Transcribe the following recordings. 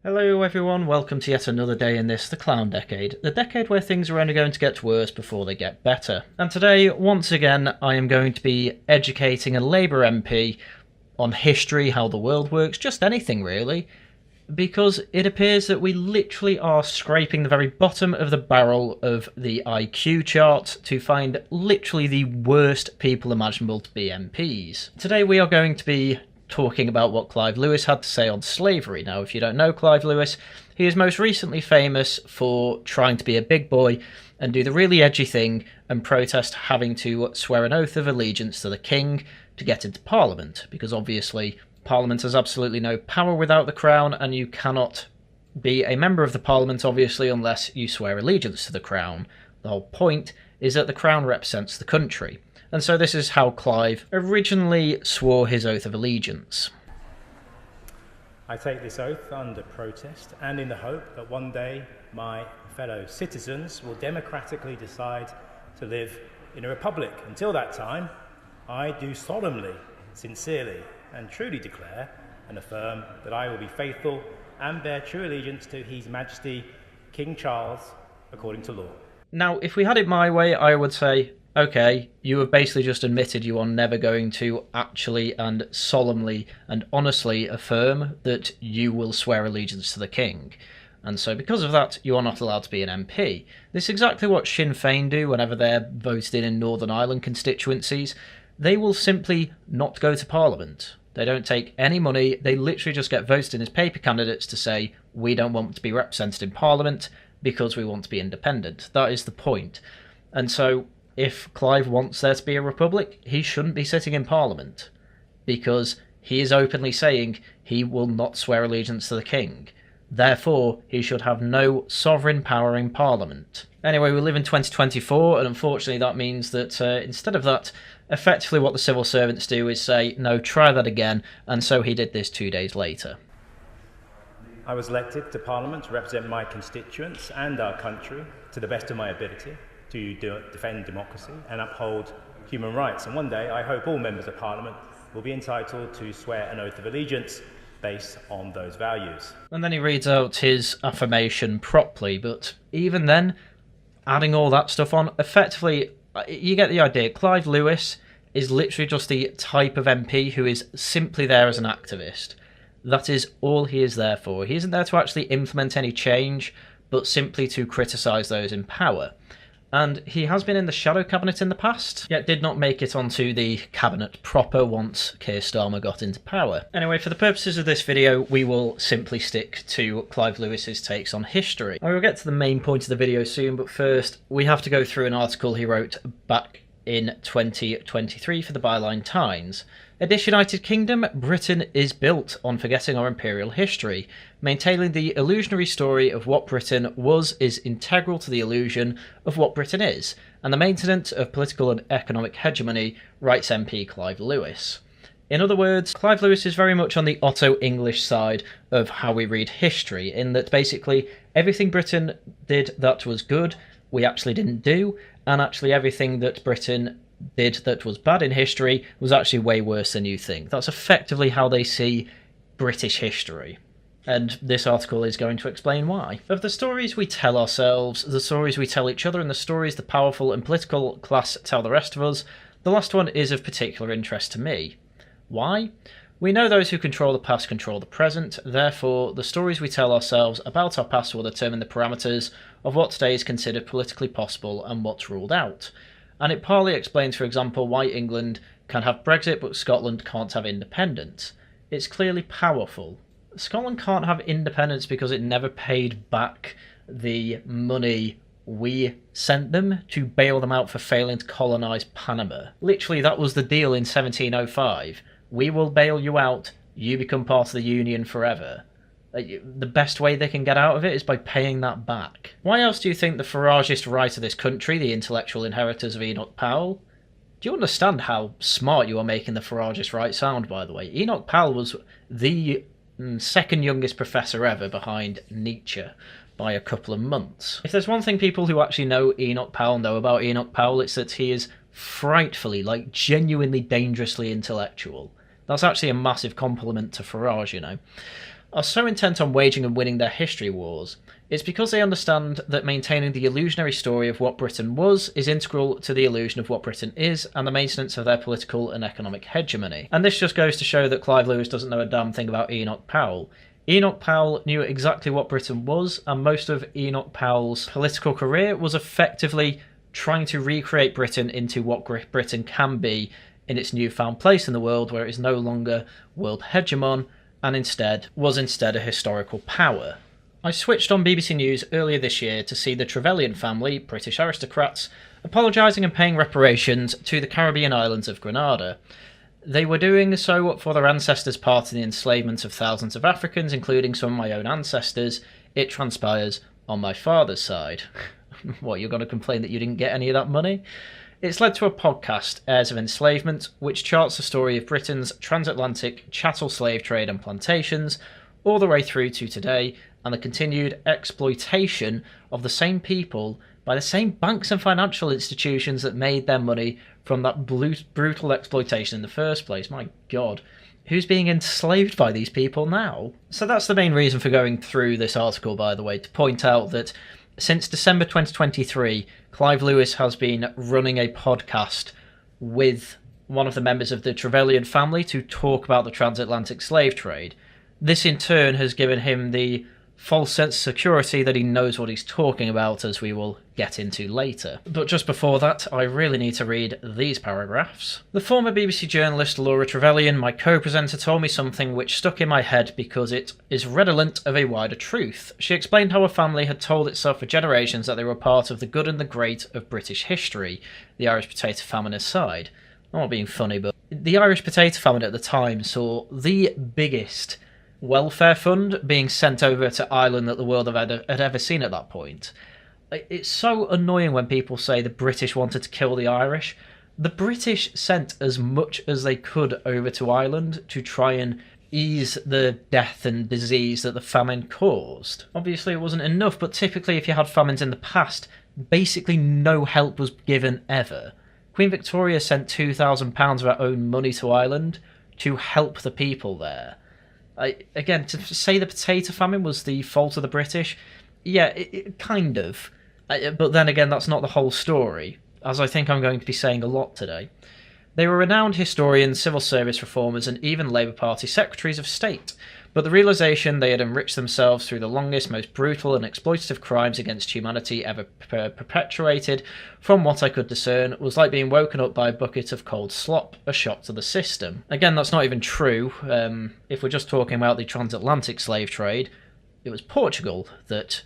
Hello everyone, welcome to yet another day in the clown decade, the decade where things are only going to get worse before they get better. And today, once again, I am going to be educating a Labour MP on history, how the world works, just anything really, because it appears that we literally are scraping the very bottom of the barrel of the IQ chart to find literally the worst people imaginable to be MPs. Today we are going to be talking about what Clive Lewis had to say on slavery. Now, if you don't know Clive Lewis, he is most recently famous for trying to be a big boy and do the really edgy thing and protest having to swear an oath of allegiance to the king to get into Parliament, because obviously Parliament has absolutely no power without the crown, and you cannot be a member of the Parliament, obviously, unless you swear allegiance to the crown. The whole point is that the crown represents the country. And so this is how Clive originally swore his oath of allegiance. I take this oath under protest and in the hope that one day my fellow citizens will democratically decide to live in a republic. Until that time, I do solemnly, sincerely and truly declare and affirm that I will be faithful and bear true allegiance to His Majesty King Charles according to law. Now, if we had it my way, I would say, okay, you have basically just admitted you are never going to actually and solemnly and honestly affirm that you will swear allegiance to the king. And so because of that, you are not allowed to be an MP. This is exactly what Sinn Féin do whenever they're voted in Northern Ireland constituencies. They will simply not go to Parliament. They don't take any money. They literally just get voted in as paper candidates to say, we don't want to be represented in Parliament because we want to be independent. That is the point. And so if Clive wants there to be a republic, he shouldn't be sitting in Parliament, because he is openly saying he will not swear allegiance to the king. Therefore, he should have no sovereign power in Parliament. Anyway, we live in 2024, and unfortunately that means that instead of that, effectively what the civil servants do is say, no, try that again, and so he did this 2 days later. I was elected to Parliament to represent my constituents and our country to the best of my ability, to defend democracy and uphold human rights. And one day, I hope all members of Parliament will be entitled to swear an oath of allegiance based on those values. And then he reads out his affirmation properly, but even then, adding all that stuff on, effectively, you get the idea. Clive Lewis is literally just the type of MP who is simply there as an activist. That is all he is there for. He isn't there to actually implement any change, but simply to criticise those in power. And he has been in the shadow cabinet in the past, yet did not make it onto the cabinet proper once Keir Starmer got into power. Anyway, for the purposes of this video, we will simply stick to Clive Lewis's takes on history. I will get to the main point of the video soon, but first, we have to go through an article he wrote back in 2023 for the Byline Times. A disunited kingdom, Britain is built on forgetting our imperial history. Maintaining the illusionary story of what Britain was is integral to the illusion of what Britain is, and the maintenance of political and economic hegemony, writes MP Clive Lewis. In other words, Clive Lewis is very much on the Otto-English side of how we read history, in that basically everything Britain did that was good, we actually didn't do, and actually everything that Britain did that was bad in history was actually way worse than you think. That's effectively how they see British history. And this article is going to explain why. Of the stories we tell ourselves, the stories we tell each other, and the stories the powerful and political class tell the rest of us, the last one is of particular interest to me. Why? We know those who control the past control the present, therefore the stories we tell ourselves about our past will determine the parameters of what today is considered politically possible and what's ruled out. And it partly explains, for example, why England can have Brexit but Scotland can't have independence. It's clearly powerful. Scotland can't have independence because it never paid back the money we sent them to bail them out for failing to colonise Panama. Literally, that was the deal in 1705. We will bail you out, you become part of the Union forever. The best way they can get out of it is by paying that back. Why else do you think the Farageist right of this country, the intellectual inheritors of Enoch Powell? Do you understand how smart you are making the Farageist right sound, by the way? Enoch Powell was the second youngest professor ever behind Nietzsche by a couple of months. If there's one thing people who actually know Enoch Powell know about Enoch Powell, it's that he is frightfully, like genuinely dangerously intellectual. That's actually a massive compliment to Farage, you know. are so intent on waging and winning their history wars, it's because they understand that maintaining the illusionary story of what Britain was is integral to the illusion of what Britain is and the maintenance of their political and economic hegemony. And this just goes to show that Clive Lewis doesn't know a damn thing about Enoch Powell. Enoch Powell knew exactly what Britain was, and most of Enoch Powell's political career was effectively trying to recreate Britain into what Britain can be in its newfound place in the world, where it is no longer world hegemon and instead a historical power. I switched on BBC News earlier this year to see the Trevelyan family, British aristocrats, apologising and paying reparations to the Caribbean islands of Grenada. They were doing so for their ancestors' part in the enslavement of thousands of Africans, including some of my own ancestors, it transpires, on my father's side. What, you're going to complain that you didn't get any of that money? It's led to a podcast, Heirs of Enslavement, which charts the story of Britain's transatlantic chattel slave trade and plantations, all the way through to today, and the continued exploitation of the same people by the same banks and financial institutions that made their money from that brutal exploitation in the first place. My God, who's being enslaved by these people now? So that's the main reason for going through this article, by the way, to point out that since December 2023, Clive Lewis has been running a podcast with one of the members of the Trevelyan family to talk about the transatlantic slave trade. This in turn has given him the false sense of security that he knows what he's talking about, as we will get into later. But just before that, I really need to read these paragraphs. The former BBC journalist Laura Trevelyan, my co-presenter, told me something which stuck in my head because it is redolent of a wider truth. She explained how her family had told itself for generations that they were part of the good and the great of British history, the Irish potato famine aside. I'm not being funny, but the Irish potato famine at the time saw the biggest welfare fund being sent over to Ireland that the world had ever seen at that point. It's so annoying when people say the British wanted to kill the Irish. The British sent as much as they could over to Ireland to try and ease the death and disease that the famine caused. Obviously it wasn't enough, but typically if you had famines in the past, basically no help was given ever. Queen Victoria sent £2,000 of her own money to Ireland to help the people there. Again, to say the potato famine was the fault of the British, yeah, it kind of. But then again, that's not the whole story, as I think I'm going to be saying a lot today. They were renowned historians, civil service reformers, and even Labour Party secretaries of state. But the realisation they had enriched themselves through the longest, most brutal and exploitative crimes against humanity ever perpetuated, from what I could discern, was like being woken up by a bucket of cold slop, a shock to the system. Again, that's not even true. If we're just talking about the transatlantic slave trade, it was Portugal that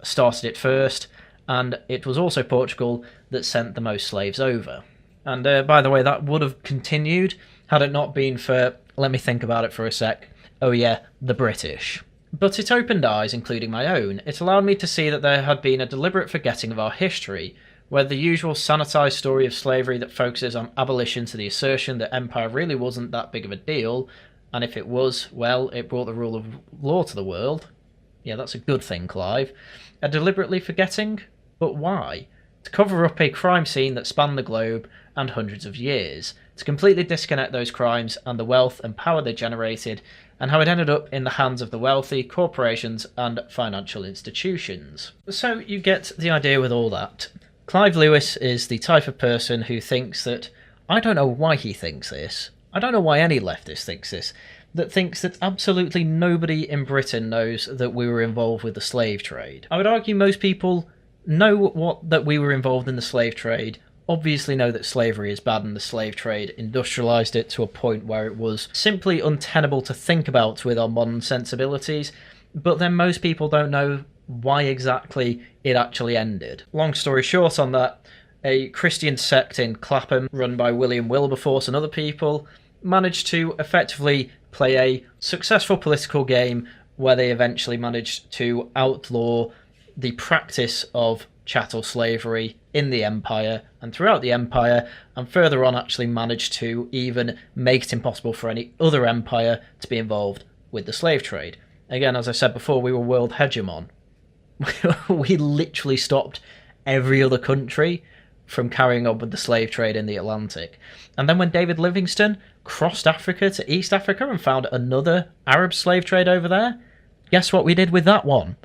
started it first, and it was also Portugal that sent the most slaves over. And by the way, that would have continued had it not been for, let me think about it for a sec, oh yeah, the British. But it opened eyes, including my own. It allowed me to see that there had been a deliberate forgetting of our history, where the usual sanitised story of slavery that focuses on abolition to the assertion that empire really wasn't that big of a deal, and if it was, well, it brought the rule of law to the world. Yeah, that's a good thing, Clive. A deliberately forgetting? But why? To cover up a crime scene that spanned the globe and hundreds of years, to completely disconnect those crimes and the wealth and power they generated, and how it ended up in the hands of the wealthy, corporations and financial institutions. So you get the idea with all that. Clive Lewis is the type of person who thinks that, I don't know why he thinks this, I don't know why any leftist thinks this, that thinks that absolutely nobody in Britain knows that we were involved with the slave trade. I would argue most people know that we were involved in the slave trade, obviously know that slavery is bad and the slave trade industrialised it to a point where it was simply untenable to think about with our modern sensibilities, but then most people don't know why exactly it actually ended. Long story short on that, a Christian sect in Clapham, run by William Wilberforce and other people, managed to effectively play a successful political game where they eventually managed to outlaw the practice of chattel slavery in the empire and throughout the empire, and further on actually managed to even make it impossible for any other empire to be involved with the slave trade. Again, as I said before, we were world hegemon. We literally stopped every other country from carrying on with the slave trade in the Atlantic. And then when David Livingstone crossed Africa to East Africa and found another Arab slave trade over there, guess what we did with that one?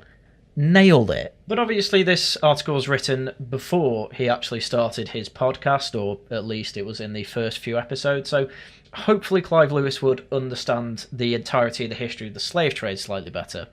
Nailed it. But obviously this article was written before he actually started his podcast, or at least it was in the first few episodes, so hopefully Clive Lewis would understand the entirety of the history of the slave trade slightly better.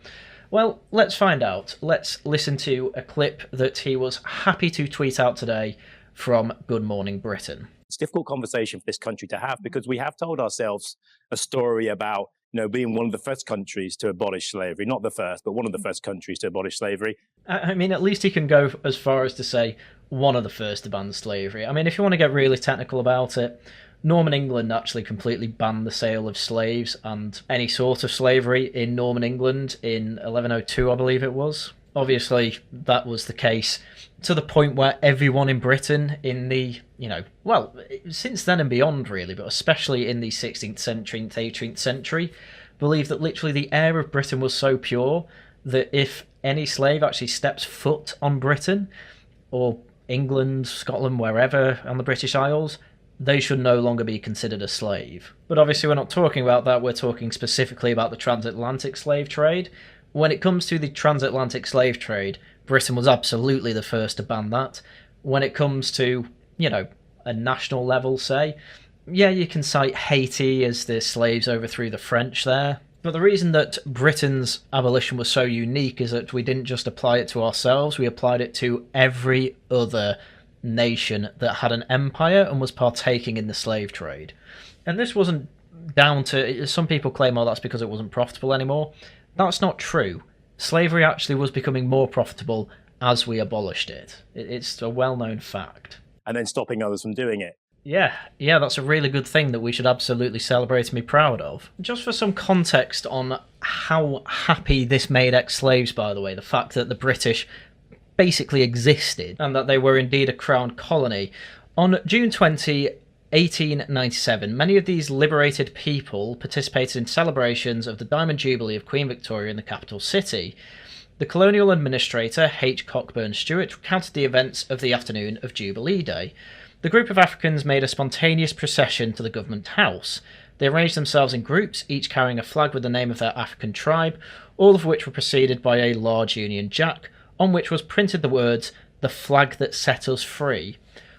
Well, let's find out. Let's listen to a clip that he was happy to tweet out today from Good Morning Britain. It's a difficult conversation for this country to have because we have told ourselves a story about, being one of the first countries to abolish slavery. Not the first, but one of the first countries to abolish slavery. I mean, at least he can go as far as to say one of the first to ban slavery. I mean, if you want to get really technical about it, Norman England actually completely banned the sale of slaves and any sort of slavery in Norman England in 1102, I believe it was. Obviously, that was the case to the point where everyone in Britain in the, since then and beyond really, but especially in the 16th century and 18th century, believed that literally the air of Britain was so pure that if any slave actually steps foot on Britain, or England, Scotland, wherever on the British Isles, they should no longer be considered a slave. But obviously we're not talking about that, we're talking specifically about the transatlantic slave trade. When it comes to the transatlantic slave trade, Britain was absolutely the first to ban that. When it comes to, a national level, say, yeah, you can cite Haiti as the slaves overthrew the French there. But the reason that Britain's abolition was so unique is that we didn't just apply it to ourselves, we applied it to every other nation that had an empire and was partaking in the slave trade. And this wasn't down to, some people claim, oh, that's because it wasn't profitable anymore. That's not true. Slavery actually was becoming more profitable as we abolished it. It's a well-known fact. And then stopping others from doing it. Yeah, that's a really good thing that we should absolutely celebrate and be proud of. Just for some context on how happy this made ex-slaves, by the way, the fact that the British basically existed and that they were indeed a crown colony. On June 20, 1897, many of these liberated people participated in celebrations of the Diamond Jubilee of Queen Victoria in the capital city. The colonial administrator, H. Cockburn Stewart, recounted the events of the afternoon of Jubilee Day. The group of Africans made a spontaneous procession to the government house. They arranged themselves in groups, each carrying a flag with the name of their African tribe, all of which were preceded by a large Union Jack, on which was printed the words, "The flag that set us free."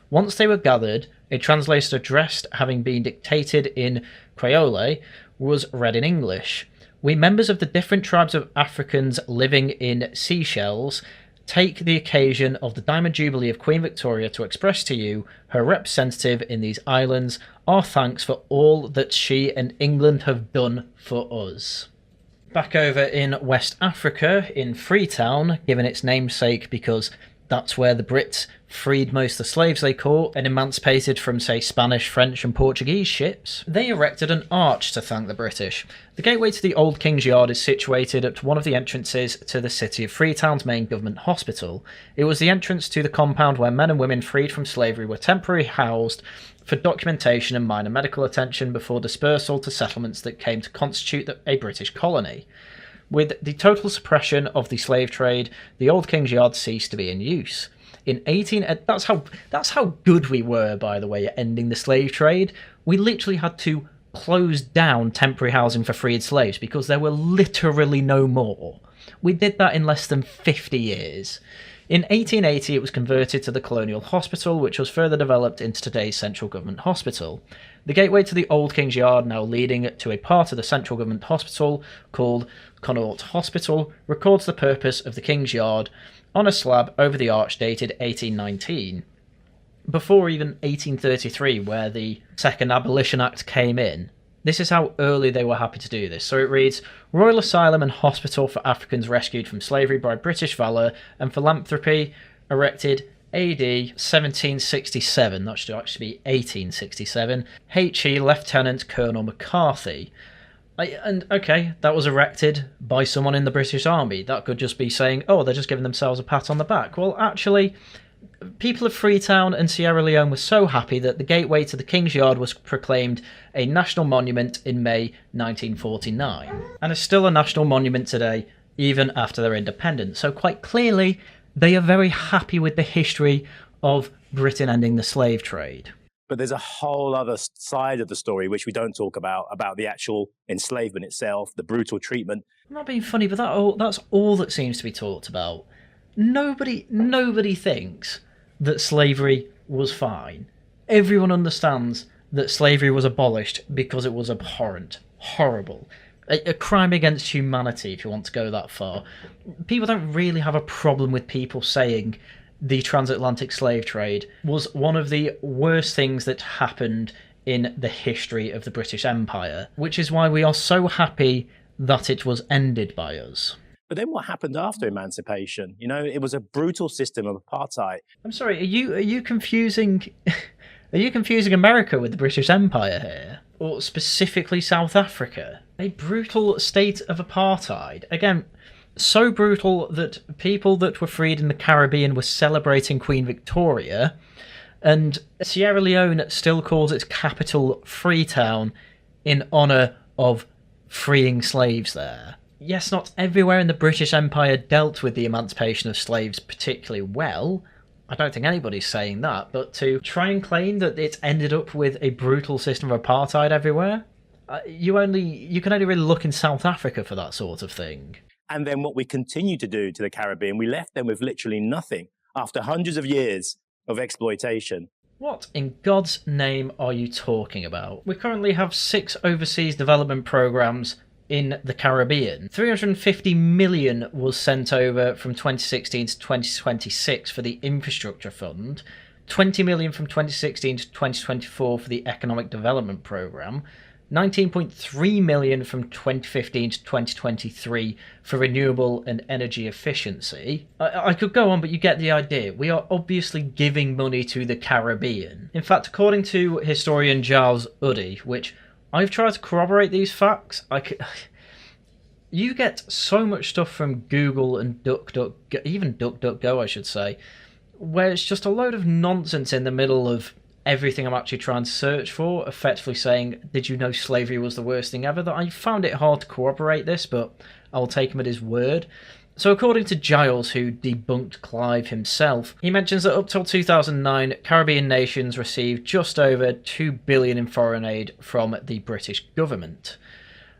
Once they were gathered, a translator's address, having been dictated in Creole, was read in English. "We members of the different tribes of Africans living in Seychelles take the occasion of the Diamond Jubilee of Queen Victoria to express to you, her representative in these islands, our thanks for all that she and England have done for us." Back over in West Africa, in Freetown, given its namesake because that's where the Brits freed most of the slaves they caught and emancipated from, say, Spanish, French and Portuguese ships, they erected an arch to thank the British. The gateway to the Old King's Yard is situated at one of the entrances to the city of Freetown's main government hospital. It was the entrance to the compound where men and women freed from slavery were temporarily housed for documentation and minor medical attention before dispersal to settlements that came to constitute a British colony. With the total suppression of the slave trade, the Old King's Yard ceased to be in use. That's how good we were, by the way, at ending the slave trade. We literally had to close down temporary housing for freed slaves because there were literally no more. We did that in less than 50 years. In 1880, it was converted to the Colonial Hospital, which was further developed into today's Central Government Hospital. The gateway to the Old King's Yard, now leading to a part of the Central Government Hospital called Connaught Hospital, records the purpose of the King's Yard on a slab over the arch dated 1819. Before even 1833, where the Second Abolition Act came in, this is how early they were happy to do this. So it reads, Royal Asylum and Hospital for Africans rescued from slavery by British valour and philanthropy, erected AD 1767, that should actually be 1867, H.E. Lieutenant Colonel McCarthy. Okay, that was erected by someone in the British Army. That could just be saying, oh, they're just giving themselves a pat on the back. Well, actually, people of Freetown and Sierra Leone were so happy that the gateway to the King's Yard was proclaimed a national monument in May 1949, and is still a national monument today, even after their independence. So quite clearly, they are very happy with the history of Britain ending the slave trade. But there's a whole other side of the story which we don't talk about the actual enslavement itself, the brutal treatment. I'm not being funny, but that's all that seems to be talked about. Nobody thinks that slavery was fine. Everyone understands that slavery was abolished because it was abhorrent, horrible, a crime against humanity, if you want to go that far. People don't really have a problem with people saying the transatlantic slave trade was one of the worst things that happened in the history of the British Empire, which is why we are so happy that it was ended by us. But then what happened after emancipation? You know, it was a brutal system of apartheid. I'm sorry, are you confusing are you confusing America with the British Empire here? Or specifically South Africa? A brutal state of apartheid. Again, so brutal that people that were freed in the Caribbean were celebrating Queen Victoria, and Sierra Leone still calls its capital Freetown in honour of freeing slaves there. Yes, not everywhere in the British Empire dealt with the emancipation of slaves particularly well. I don't think anybody's saying that, but to try and claim that it ended up with a brutal system of apartheid everywhere, you can only really look in South Africa for that sort of thing. And then what we continued to do to the Caribbean, we left them with literally nothing after hundreds of years of exploitation. What in God's name are you talking about? We currently have 6 overseas development programs in the Caribbean. 350 million was sent over from 2016 to 2026 for the Infrastructure Fund, 20 million from 2016 to 2024 for the Economic Development Programme, 19.3 million from 2015 to 2023 for renewable and energy efficiency. I could go on, but you get the idea. We are obviously giving money to the Caribbean. In fact, according to historian Giles Uddy, which I've tried to corroborate these facts, you get so much stuff from Google and DuckDuckGo, even DuckDuckGo I should say, where it's just a load of nonsense in the middle of everything I'm actually trying to search for, effectively saying, did you know slavery was the worst thing ever? That I found it hard to corroborate this, but I'll take him at his word. So according to Giles, who debunked Clive himself, he mentions that up till 2009, Caribbean nations received just over $2 billion in foreign aid from the British government.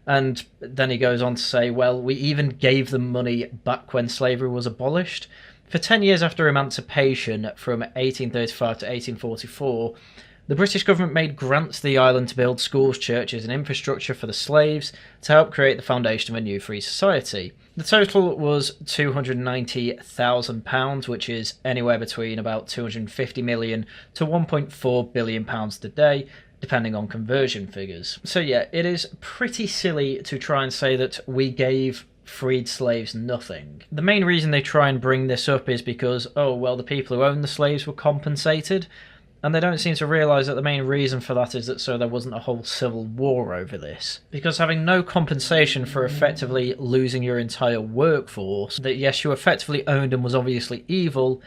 And then he goes on to say, well, we even gave them money back when slavery was abolished. For 10 years after emancipation, from 1835 to 1844, the British government made grants to the island to build schools, churches and infrastructure for the slaves to help create the foundation of a new free society. The total was £290,000, which is anywhere between about 250 million to 1.4 billion pounds today, depending on conversion figures. So yeah, it is pretty silly to try and say that we gave freed slaves nothing. The main reason they try and bring this up is because, oh well, the people who owned the slaves were compensated, and they don't seem to realise that the main reason for that is that so there wasn't a whole civil war over this. Because having no compensation for effectively losing your entire workforce, that yes, you effectively owned and was obviously evil,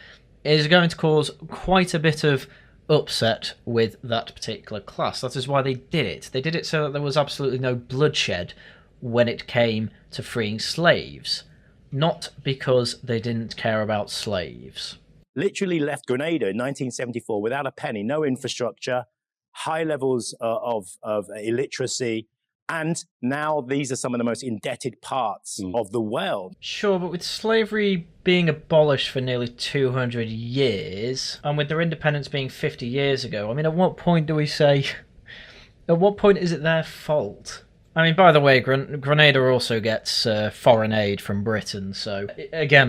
is going to cause quite a bit of upset with that particular class. That is why they did it. They did it so that there was absolutely no bloodshed when it came to freeing slaves, not because they didn't care about slaves. Literally left Grenada in 1974 without a penny, no infrastructure, high levels of illiteracy, and now these are some of the most indebted parts of the world. Sure, but with slavery being abolished for nearly 200 years, and with their independence being 50 years ago, I mean, at what point do we say, at what point is it their fault? I mean, by the way, Grenada also gets foreign aid from Britain, so again,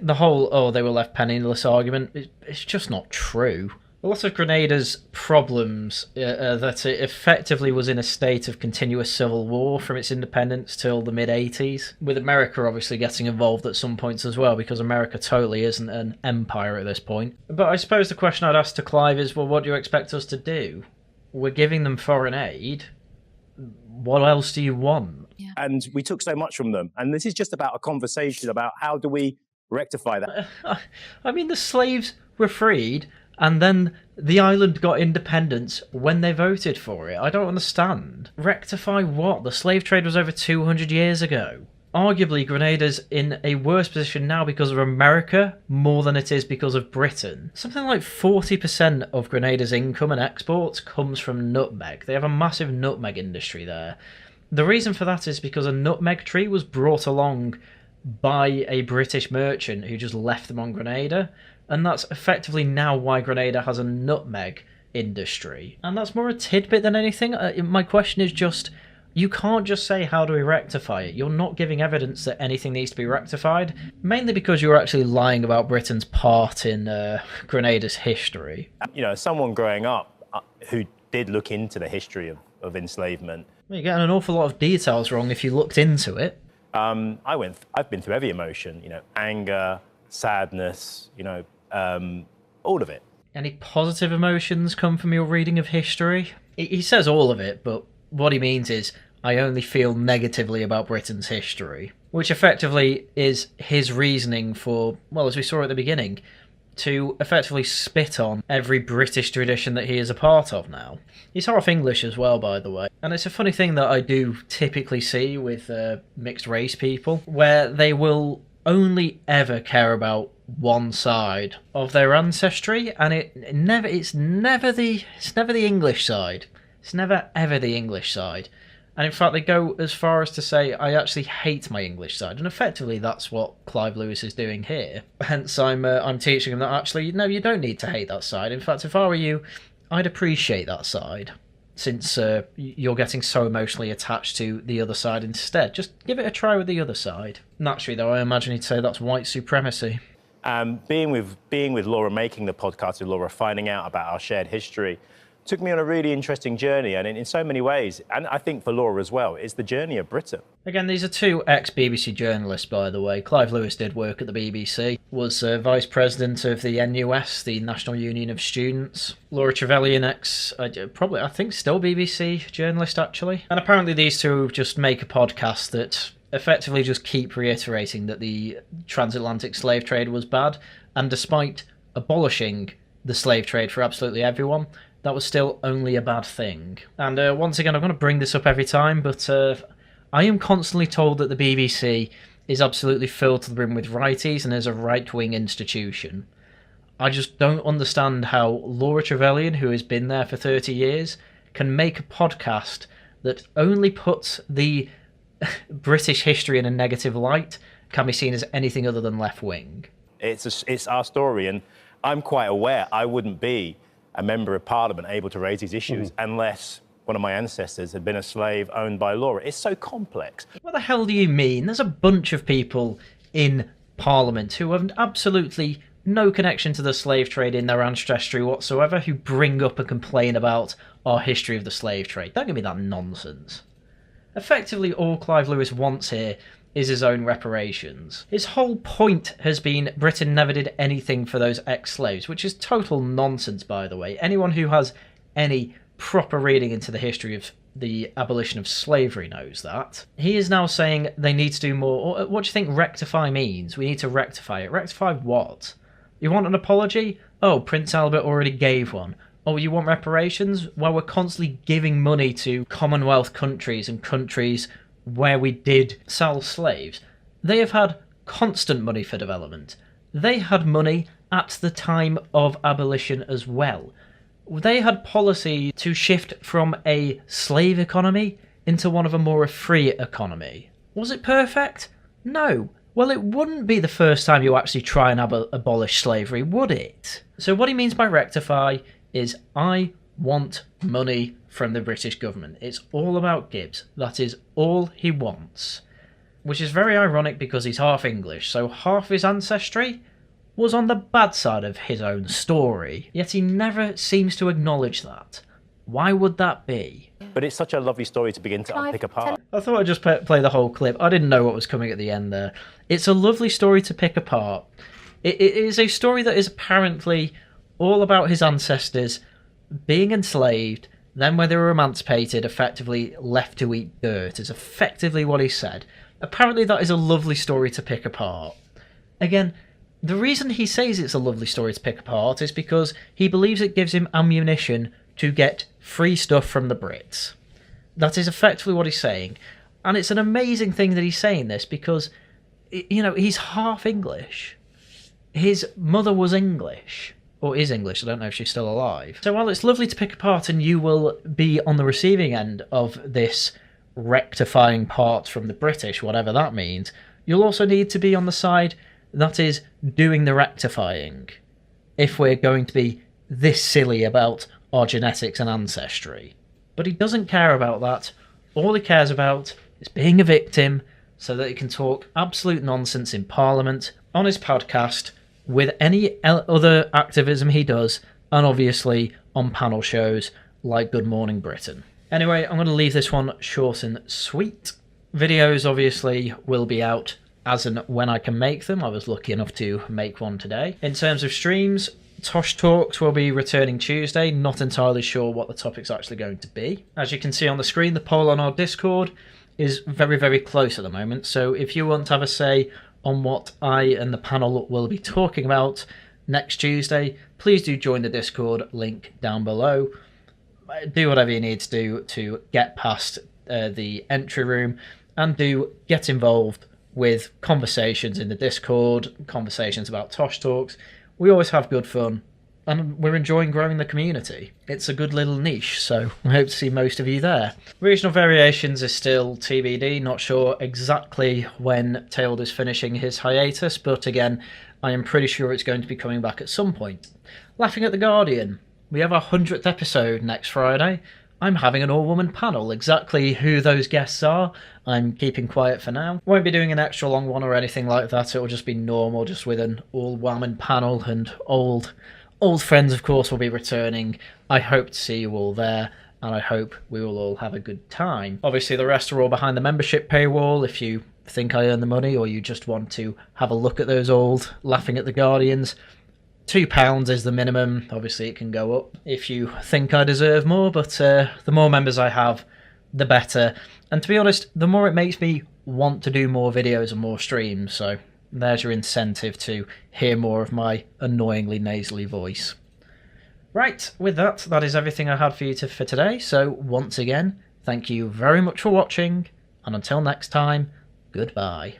the whole, oh, they were left penniless argument, it's just not true. A lot of Grenada's problems that it effectively was in a state of continuous civil war from its independence till the mid-80s, with America obviously getting involved at some points as well, because America totally isn't an empire at this point. But I suppose the question I'd ask to Clive is, well, what do you expect us to do? We're giving them foreign aid. What else do you want? Yeah. And we took so much from them. And this is just about a conversation about how do we rectify that. I mean, the slaves were freed, and then the island got independence when they voted for it. I don't understand. Rectify what? The slave trade was over 200 years ago. arguably Grenada's in a worse position now because of America more than it is because of Britain. Something like 40% of Grenada's income and exports comes from nutmeg. They have a massive nutmeg industry there. The reason for that is because a nutmeg tree was brought along by a British merchant who just left them on Grenada, and that's effectively now why Grenada has a nutmeg industry. And that's more a tidbit than anything. My question is just, you can't just say, how do we rectify it? You're not giving evidence that anything needs to be rectified, mainly because you're actually lying about Britain's part in Grenada's history. You know, someone growing up who did look into the history of enslavement. You're getting an awful lot of details wrong if you looked into it. I've been through every emotion, you know, anger, sadness, you know, all of it. Any positive emotions come from your reading of history? He says all of it, but what he means is, I only feel negatively about Britain's history, which effectively is his reasoning for, well, as we saw at the beginning, to effectively spit on every British tradition that he is a part of now. He's half English as well, by the way. And it's a funny thing that I do typically see with mixed race people, where they will only ever care about one side of their ancestry, and it's never the English side. It's never ever the English side. And in fact, they go as far as to say, I actually hate my English side. And effectively, that's what Clive Lewis is doing here. Hence, I'm teaching him that actually, no, you don't need to hate that side. In fact, if I were you, I'd appreciate that side. Since you're getting so emotionally attached to the other side instead. Just give it a try with the other side. Naturally, though, I imagine he'd say that's white supremacy. Being with Laura, making the podcast with Laura, finding out about our shared history, took me on a really interesting journey, and in so many ways, and I think for Laura as well, it's the journey of Britain. Again, these are two ex-BBC journalists, by the way. Clive Lewis did work at the BBC, was vice president of the NUS, the National Union of Students. Laura Trevelyan, I think still BBC journalist, actually. And apparently these two just make a podcast that effectively just keep reiterating that the transatlantic slave trade was bad, and despite abolishing the slave trade for absolutely everyone, that was still only a bad thing. And once again, I'm going to bring this up every time, but I am constantly told that the BBC is absolutely filled to the brim with righties and is a right-wing institution. I just don't understand how Laura Trevelyan, who has been there for 30 years, can make a podcast that only puts the British history in a negative light, can be seen as anything other than left-wing. It's our story, and I'm quite aware I wouldn't be a member of Parliament able to raise these issues unless one of my ancestors had been a slave owned by Laura. It's so complex. What the hell do you mean? There's a bunch of people in Parliament who have absolutely no connection to the slave trade in their ancestry whatsoever, who bring up and complain about our history of the slave trade. Don't give me that nonsense. Effectively, all Clive Lewis wants here is his own reparations. His whole point has been Britain never did anything for those ex-slaves, which is total nonsense, by the way. Anyone who has any proper reading into the history of the abolition of slavery knows that. He is now saying they need to do more. What do you think rectify means? We need to rectify it. Rectify what? You want an apology? Oh, Prince Albert already gave one. Oh, you want reparations? Well, we're constantly giving money to Commonwealth countries and countries where we did sell slaves. They have had constant money for development. They had money at the time of abolition as well. They had policy to shift from a slave economy into one of a more free economy. Was it perfect? No. Well, it wouldn't be the first time you actually try and abolish slavery, would it? So what he means by rectify is, I want money from the British government. It's all about Gibbs. That is all he wants. Which is very ironic because he's half English, so half his ancestry was on the bad side of his own story. Yet he never seems to acknowledge that. Why would that be? But it's such a lovely story to begin to unpick apart. I thought I'd just play the whole clip. I didn't know what was coming at the end there. It's a lovely story to pick apart. It is a story that is apparently all about his ancestors being enslaved, then when they were emancipated, effectively left to eat dirt, is effectively what he said. Apparently that is a lovely story to pick apart. Again, the reason he says it's a lovely story to pick apart is because he believes it gives him ammunition to get free stuff from the Brits. That is effectively what he's saying. And it's an amazing thing that he's saying this because, you know, he's half English. His mother was English, or is English, I don't know if she's still alive. So while it's lovely to pick apart and you will be on the receiving end of this rectifying part from the British, whatever that means, you'll also need to be on the side that is doing the rectifying, if we're going to be this silly about our genetics and ancestry. But he doesn't care about that. All he cares about is being a victim so that he can talk absolute nonsense in Parliament, on his podcast, with any other activism he does, and obviously on panel shows like Good Morning Britain. Anyway, I'm going to leave this one short and sweet. Videos obviously will be out as and when I can make them. I was lucky enough to make one today. In terms of streams, Tosh Talks will be returning Tuesday. Not entirely sure what the topic's actually going to be. As you can see on the screen, the poll on our Discord is very, very close at the moment. So if you want to have a say on what I and the panel will be talking about next Tuesday, please do join the Discord, link down below. Do whatever you need to do to get past the entry room, and do get involved with conversations in the Discord, conversations about Tosh Talks. We always have good fun, and we're enjoying growing the community. It's a good little niche, so I hope to see most of you there. Regional Variations is still TBD, not sure exactly when Tailed is finishing his hiatus, but again, I am pretty sure it's going to be coming back at some point. Laughing at the Guardian. We have our 100th episode next Friday. I'm having an all-woman panel. Exactly who those guests are, I'm keeping quiet for now. Won't be doing an extra long one or anything like that. It'll just be normal, just with an all-woman panel, and old friends, of course, will be returning. I hope to see you all there, and I hope we will all have a good time. Obviously, the rest are all behind the membership paywall. If you think I earn the money, or you just want to have a look at those old Laughing at the Guardians, £2 is the minimum. Obviously, it can go up if you think I deserve more, but the more members I have, the better. And to be honest, the more it makes me want to do more videos and more streams, so there's your incentive to hear more of my annoyingly nasally voice. Right, with that, that is everything I had for you for today. So once again, thank you very much for watching, and until next time, goodbye.